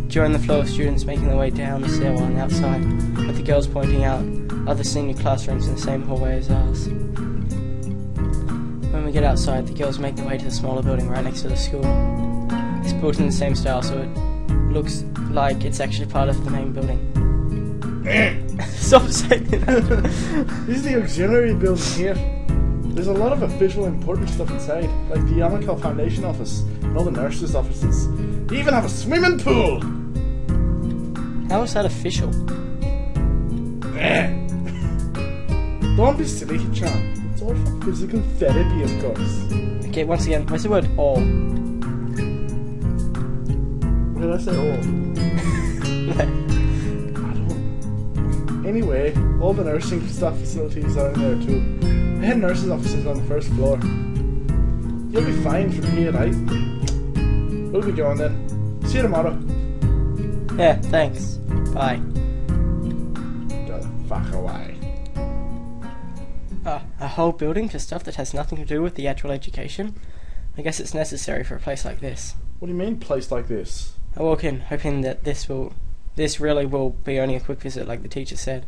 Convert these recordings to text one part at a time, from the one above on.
During the flow of students making their way down the stairwell and outside, with the girls pointing out other senior classrooms in the same hallway as ours. When we get outside, the girls make their way to the smaller building right next to the school. It's built in the same style, so it looks like it's actually part of the main building. Stop saying that. This is the auxiliary building here. There's a lot of official important stuff inside, like the Yamako Foundation office and all the nurses' offices. They even have a swimming pool! How is that official? Don't be silly, Chan. It's all for physical therapy, of course. Okay, once again, what's the word all? What did I say, all? Anyway, all the nursing staff facilities are in there too. The head nurse's office is on the first floor. You'll be fine from here, right? We'll be going then. See you tomorrow. Yeah, thanks. Bye. Get the fuck away. A whole building for stuff that has nothing to do with the actual education? I guess it's necessary for a place like this. What do you mean, place like this? I walk in, hoping that this really will be only a quick visit like the teacher said.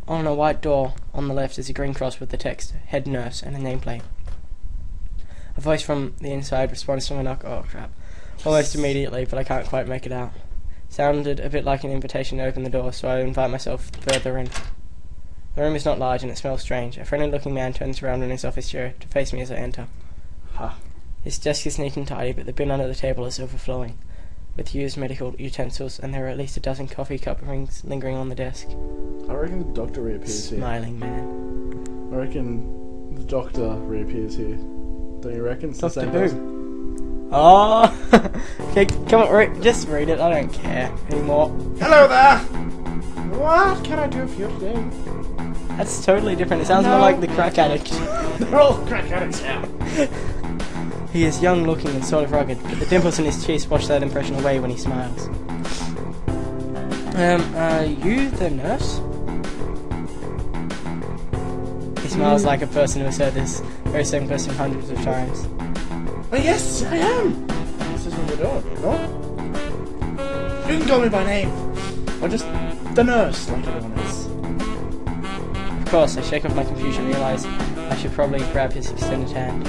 On a white door on the left is a green cross with the text, head nurse, and a nameplate. A voice from the inside responds to my knock. Oh crap. Almost immediately, but I can't quite make it out. Sounded a bit like an invitation to open the door, so I invite myself further in. The room is not large and it smells strange. A friendly looking man turns around in his office chair to face me as I enter. His desk is neat and tidy, but the bin under the table is overflowing with used medical utensils, and there are at least a dozen coffee cup rings lingering on the desk. I reckon the doctor reappears here. Smiling man. I reckon the doctor reappears here. Don't you reckon? Doctor who? Oh! Okay, come on, just read it. I don't care anymore. Hello there! What can I do for you today? That's totally different. It sounds more like the crack addict. They're all crack addicts now. He is young looking and sort of rugged, but the dimples in his cheeks wash that impression away when he smiles. Are you the nurse? He smiles like a person who has heard this very same question hundreds of times. Oh yes, I am! This is what we're doing, no? You can call me by name. Or just the nurse, like everyone else. Of course, I shake off my confusion and realise I should probably grab his extended hand.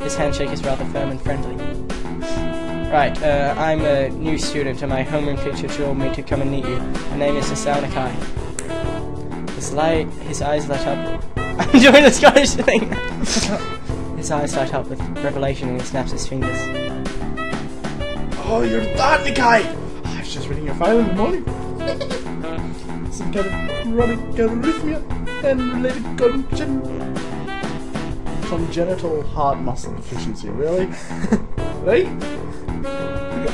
His handshake is rather firm and friendly. Right, I'm a new student and my homeroom teacher told me to come and meet you. My name is Asao Nakai. His eyes light up. I'm doing the Scottish thing! His eyes light up with revelation and he snaps his fingers. Oh, you're that Nakai! I was just reading your file in the morning. Some kind of chronic arrhythmia and related congenital heart muscle deficiency, really? Right?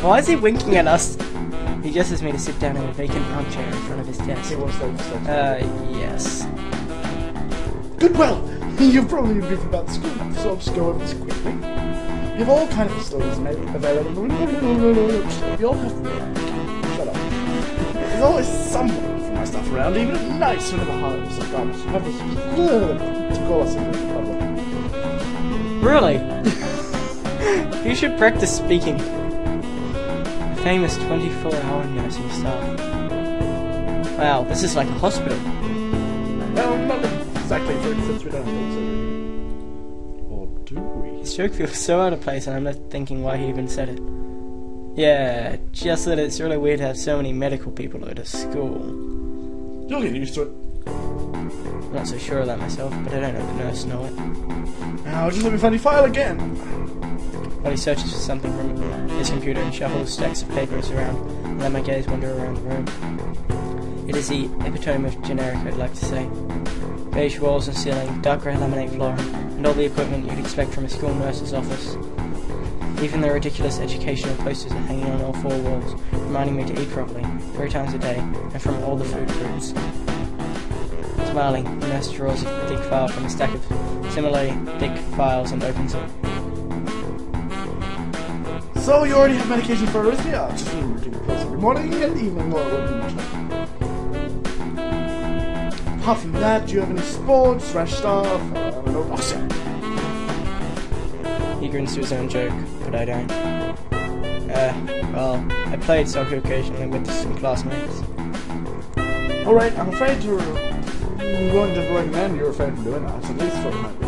Why is he winking at us? He gestures me to sit down in a vacant armchair in front of his desk. He wants to yes. Good, well, you've probably been briefed about the school, so I'll just go over this quickly. We have all kinds of stories available. We all have... Shut up. There's always someone from my stuff around, even at night, so never hard to have this to call us into the public. Really? You should practice speaking. A famous 24-hour nursing staff. Wow, this is like a hospital. Well, not exactly, for instance, we don't have surgery. Or do we? His joke feels so out of place and I'm left thinking why he even said it. Yeah, just that it's really weird to have so many medical people at a school. You'll get used to it. I'm not so sure of that myself, but I don't know the nurse know it. Now, just let me find your file again. While he searches for something from his computer and shuffles stacks of papers around, and let my gaze wander around the room. It is the epitome of generic, I'd like to say. Beige walls and ceiling, dark grey laminate flooring, and all the equipment you'd expect from a school nurse's office. Even the ridiculous educational posters are hanging on all four walls, reminding me to eat properly, 3 times a day, and from all the food groups. Smiling, the nurse draws a thick file from a stack of similarly thick files and opens it. So you already have medication for arrhythmia? Just a routine pills every morning and evening while working much time. Apart from that, do you have any sports, rash stuff? I don't know, boxing. He grins to his own joke, but I don't. Well, I played soccer occasionally with some classmates. Alright, I'm afraid you're going to recommend you're afraid of doing that, at least for a moment.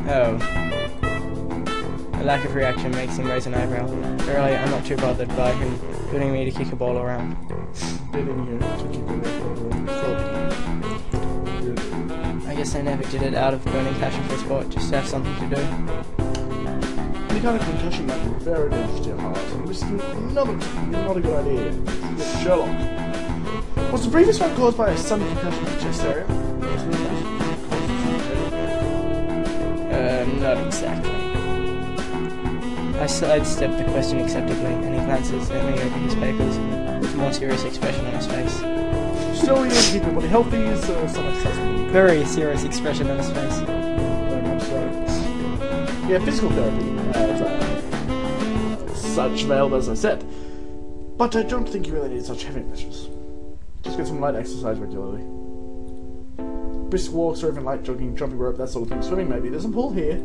Oh. A lack of reaction makes him raise an eyebrow. Really, I'm not too bothered by him putting me to kick a ball around. Bidding you to keep it I guess I never did it out of burning passion for sport, just to have something to do. Any kind of concussion might be very dangerous to your heart, and risking not a good idea. It's Sherlock. Was the previous one caused by a sudden concussion in the chest area? Not exactly. I sidestepped the question acceptably, and he glances at me over his papers with a more serious expression on his face. Still, you need to keep your body healthy, is some assessment. Very serious expression on his face. Very much so. Yeah, physical therapy, such veiled as I said. But I don't think you really need such heavy measures. Just get some light exercise regularly. Brisk walks or even light jogging, jumping rope, that sort of thing. Swimming maybe. There's a pool here.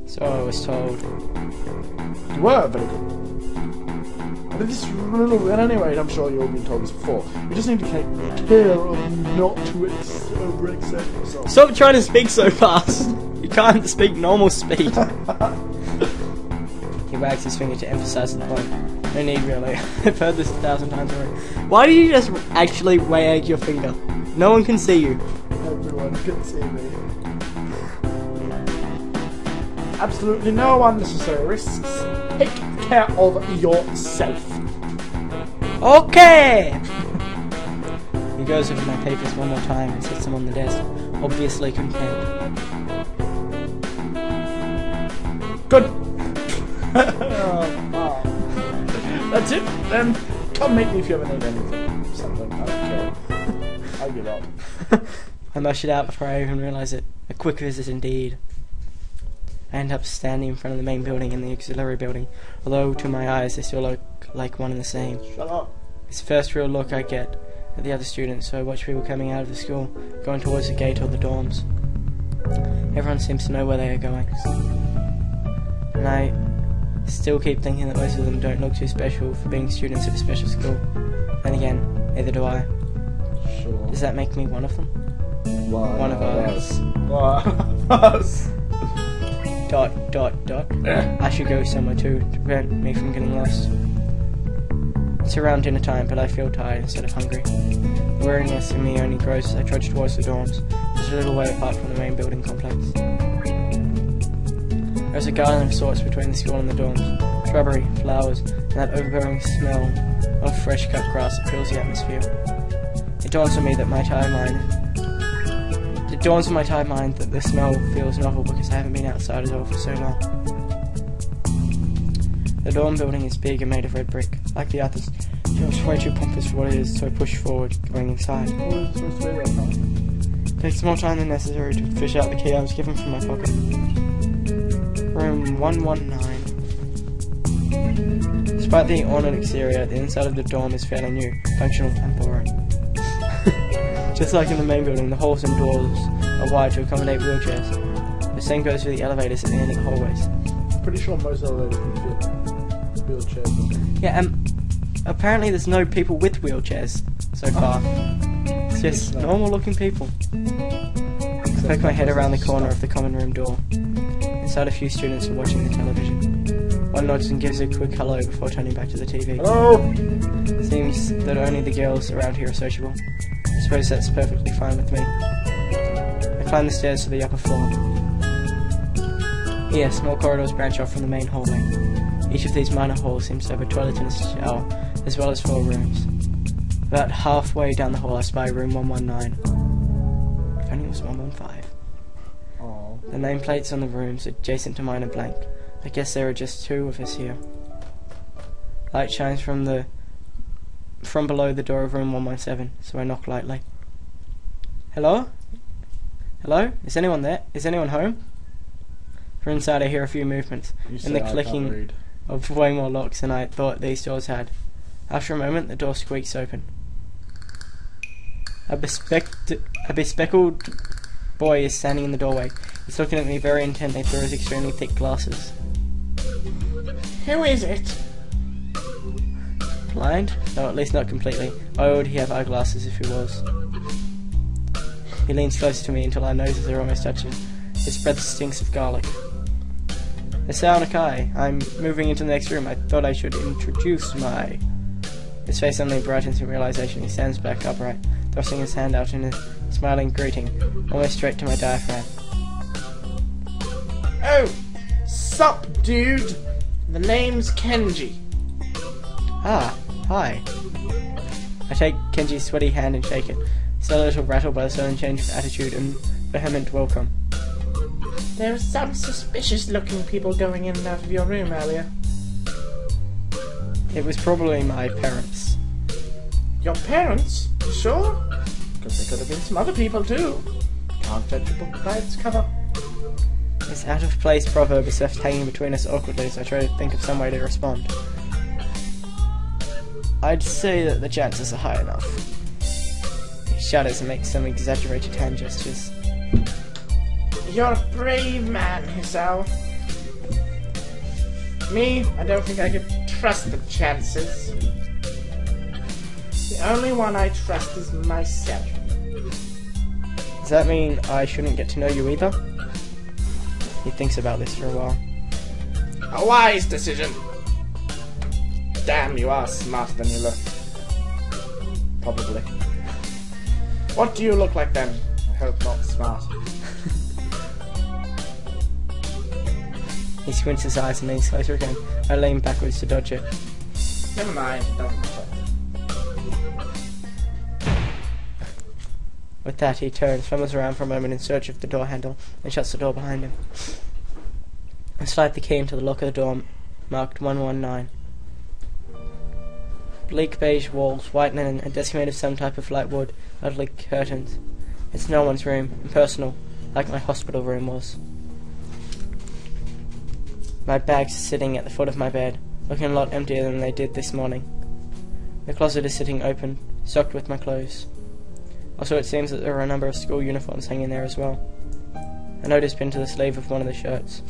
So I was told. You were very good. But this little, at any rate, I'm sure you've been told this before. You just need to take care of not to overexert yourself. Stop trying to speak so fast! You can't speak normal speed. He wags his finger to emphasize the point. No need, really. I've heard this 1,000 times already. Why do you just actually wag your finger? No one can see you. Everyone can see me. Absolutely no unnecessary risks. Take care of yourself. Okay! He goes over my papers one more time and sets them on the desk, obviously content. Good. That's it. Then come meet me if you ever need anything. Something. I don't care. I give up. I mush it out before I even realise it. A quick visit indeed. I end up standing in front of the main building and the auxiliary building, although to my eyes they still look like one and the same. Shut up. It's the first real look I get at the other students, so I watch people coming out of the school, going towards the gate or the dorms. Everyone seems to know where they are going. And I still keep thinking that most of them don't look too special for being students at a special school. Then again, neither do I. Sure. Does that make me one of them? One One of us. One of us. ... I should go somewhere too, to prevent me from getting lost. It's around dinner time, but I feel tired instead of hungry. The weariness in me only grows as I trudge towards the dorms, just a little way apart from the main building complex. There's a garden of sorts between the school and the dorms. Shrubbery, flowers, and that overbearing smell of fresh cut grass that fills the atmosphere. It dawns on my tired mind that the smell feels novel because I haven't been outside at all for so long. The dorm building is big and made of red brick. Like the others, it feels way too pompous for what it is, so I push forward, going inside. What is it supposed to be right now? It takes more time than necessary to fish out the key I was given from my pocket. Room 119. Despite the ornate exterior, the inside of the dorm is fairly new, functional and boring. Just like in the main building, the halls and doors are wide to accommodate wheelchairs. The same goes for the elevators at the end of the hallways. Pretty sure most elevators can fit wheelchairs. Yeah, apparently there's no people with wheelchairs so far. It's just normal looking people. I poke my head around the corner of the common room door. Inside, a few students are watching the television. One nods and gives a quick hello before turning back to the TV. Hello! Seems that only the girls around here are sociable. I suppose that's perfectly fine with me. I climb the stairs to the upper floor. Here, small corridors branch off from the main hallway. Each of these minor halls seems to have a toilet and a shower, as well as 4 rooms. About halfway down the hall I spy room 119. If only it was 115. Aww. The nameplates on the rooms adjacent to mine are blank. I guess there are just 2 of us here. Light shines from below the door of room 117, so I knock lightly. Hello? Hello? Is anyone there? Is anyone home? From inside I hear a few movements, and the clicking of way more locks than I thought these doors had. After a moment, the door squeaks open. A bespectacled boy is standing in the doorway. He's looking at me very intently through his extremely thick glasses. Who is it? Blind? No, at least not completely. Why would he have eyeglasses if he was? He leans closer to me until our noses are almost touching. His breath stinks of garlic. Hisao Nakai, I'm moving into the next room. I thought I should introduce my... His face suddenly brightens in realization. He stands back upright, thrusting his hand out in a smiling greeting, almost straight to my diaphragm. Oh, sup, dude? The name's Kenji. Ah, hi. I take Kenji's sweaty hand and shake it, still a little rattled by the sudden change of attitude and vehement welcome. There were some suspicious-looking people going in and out of your room earlier. It was probably my parents. Your parents? Sure? Because there could have been some other people too. Can't judge a book by its cover. This out-of-place proverb is left hanging between us awkwardly as I try to think of some way to respond. I'd say that the chances are high enough. He shudders and makes some exaggerated hand gestures. You're a brave man, Hisao. Me, I don't think I could trust the chances. The only one I trust is myself. Does that mean I shouldn't get to know you either? He thinks about this for a while. A wise decision. Damn, you are smarter than you look. Probably. What do you look like then? I hope not smart. He squints his eyes and leans closer again. I lean backwards to dodge it. Never mind, it doesn't matter. With that, he turns, fumbles around for a moment in search of the door handle, and shuts the door behind him. I slide the key into the lock of the door, marked 119. Bleak beige walls, white linen, a desk made of some type of light wood, ugly curtains. It's no one's room, impersonal, like my hospital room was. My bags are sitting at the foot of my bed, looking a lot emptier than they did this morning. The closet is sitting open, stocked with my clothes. Also, it seems that there are a number of school uniforms hanging there as well. A note is pinned to the sleeve of one of the shirts.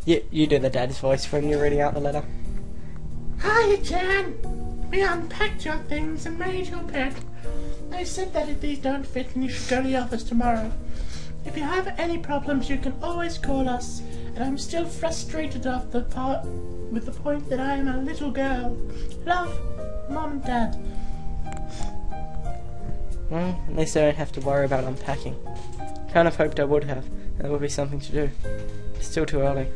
You do the dad's voice when you're reading out the letter. Hi, Jan. We unpacked your things and made your bed. They said that if these don't fit, then you should go to the office tomorrow. If you have any problems, you can always call us. And I'm still frustrated with the point that I am a little girl. Love, Mom and Dad. Well, at least I don't have to worry about unpacking. Kind of hoped I would have. There would be something to do. It's still too early.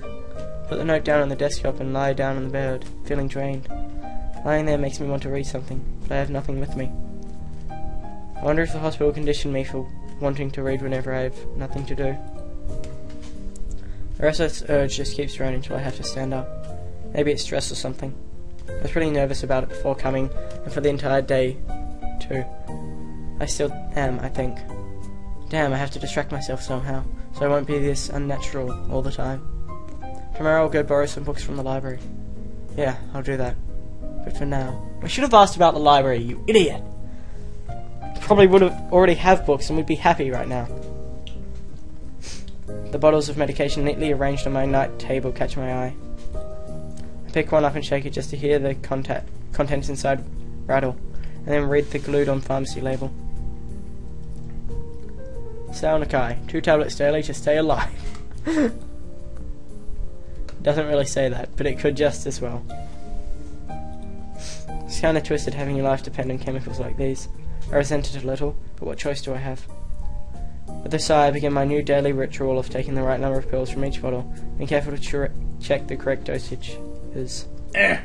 Put the note down on the desktop and lie down on the bed, feeling drained. Lying there makes me want to read something, but I have nothing with me. I wonder if the hospital conditioned me for wanting to read whenever I have nothing to do. The restless urge just keeps running until I have to stand up. Maybe it's stress or something. I was pretty nervous about it before coming, and for the entire day, too. I still am, I think. Damn, I have to distract myself somehow, so I won't be this unnatural all the time. Tomorrow I'll go borrow some books from the library. Yeah, I'll do that. But for now... I should have asked about the library, you idiot! Probably would have already have books and we'd be happy right now. The bottles of medication neatly arranged on my night table catch my eye. I pick one up and shake it just to hear the contents inside rattle, and then read the glued-on pharmacy label. Hisao Nakai, 2 tablets daily to stay alive. Doesn't really say that, but it could just as well. It's kinda twisted having your life depend on chemicals like these. I resent it a little, but what choice do I have? With a sigh, I begin my new daily ritual of taking the right number of pills from each bottle, being careful to check the correct dosage. I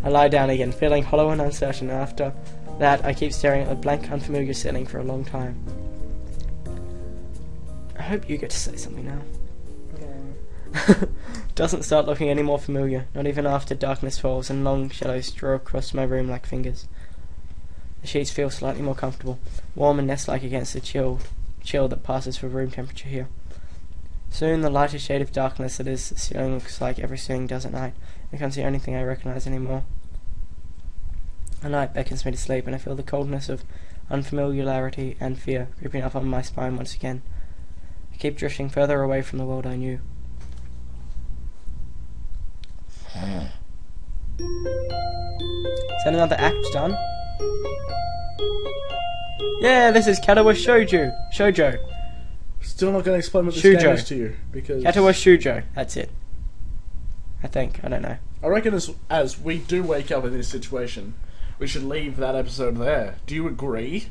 lie down again, feeling hollow and uncertain. After that, I keep staring at the blank, unfamiliar ceiling for a long time. I hope you get to say something now. Doesn't start looking any more familiar, not even after darkness falls and long shadows draw across my room like fingers. The sheets feel slightly more comfortable, warm and nest-like against the chill that passes for room temperature here. Soon the lighter shade of darkness that is the ceiling looks like every ceiling does at night, becomes the only thing I recognize anymore. The night beckons me to sleep, and I feel the coldness of unfamiliarity and fear creeping up on my spine once again. I keep drifting further away from the world I knew. that another act done? Yeah, this is Katawa Shoujo. Still not going to explain what this Shoujo. game is to you because Katawa Shoujo. That's it. I think. I don't know. I reckon as we do wake up in this situation, we should leave that episode there. Do you agree?